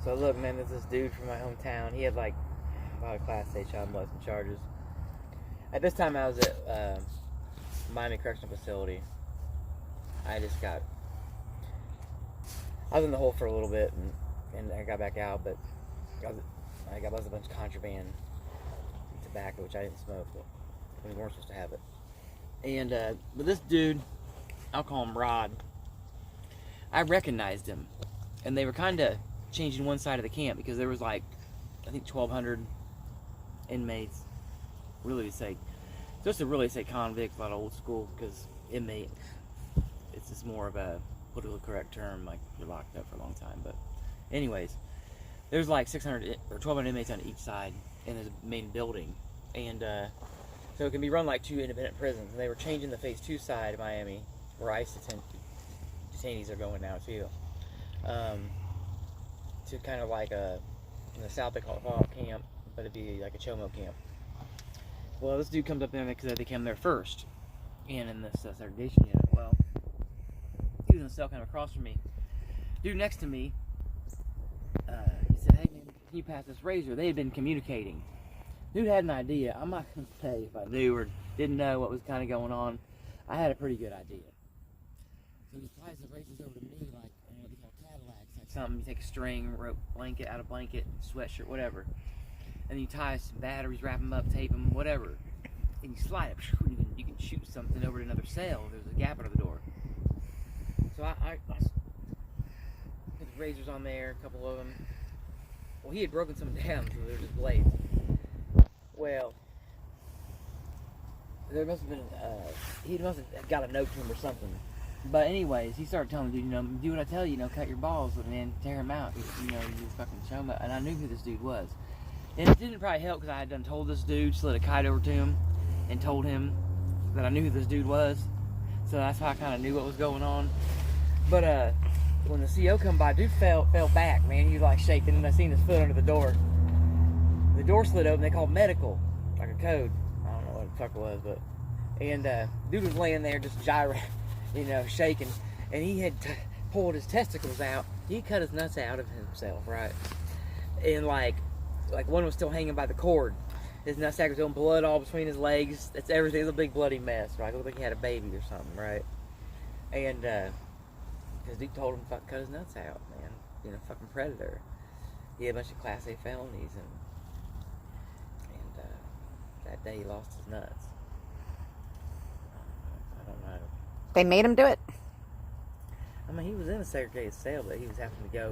So look, man, there's this dude from my hometown. He had like a lot of Class A child molesting charges. At this time, I was at Miami Correctional Facility. I was in the hole for a little bit, and I got back out, but I got a bunch of contraband tobacco, which I didn't smoke, but we weren't supposed to have it. And but this dude, I'll call him Rod, I recognized him, and they were kind of changing one side of the camp because there was like, I think 1,200 inmates. Just to really say convict, a lot of old school, because inmate, it's just more of a politically correct term, like you're locked up for a long time. But anyways, there's like 600 or 1,200 inmates on each side in this main building, and so it can be run like two independent prisons. And they were changing the Phase 2 side of Miami, where ICE detainees are going now too, to kind of like in the south they call it Fall Camp, but it'd be like a Chomo camp. Well, this dude comes up there because they came there first, and in this segregation unit. Well, he was in a cell kind of across from me. Dude next to me, he said, "Hey man, can you pass this razor?" They had been communicating. Dude had an idea. I'm not gonna say if I knew or didn't know what was kind of going on. I had a pretty good idea. So he ties the razors over to me like what they call Cadillacs, like something. You take a string, rope, blanket, out of blanket, sweatshirt, whatever. And you tie some batteries, wrap them up, tape them, whatever, and you slide it. You can shoot something over to another cell. There's a gap under the door. So I put the razors on there, a couple of them. Well, he had broken some down, so they were just blades. Well, there must have been, he must have got a note to him or something. But anyways, he started telling the dude, do what I tell you, cut your balls, and then tear him out. You fucking show him. And I knew who this dude was. And it didn't probably help because I had done told this dude, slid a kite over to him, and told him that I knew who this dude was. So that's how I kind of knew what was going on. But when the CO come by, dude fell back, man. He was like shaking, and I seen his foot under the door. The door slid open. They called medical, like a code. I don't know what the fuck it was, but and dude was laying there just gyrating, shaking, and he had pulled his testicles out. He cut his nuts out of himself, right? And like one was still hanging by the cord. His nutsack was doing blood all between his legs. That's everything. It was a big bloody mess, right? It looked like he had a baby or something, right? And because dude told him to cut his nuts out, man. Fucking predator. He had a bunch of Class A felonies, and that day he lost his nuts. I don't know. They made him do it? I mean, he was in a segregated cell, but he was having to go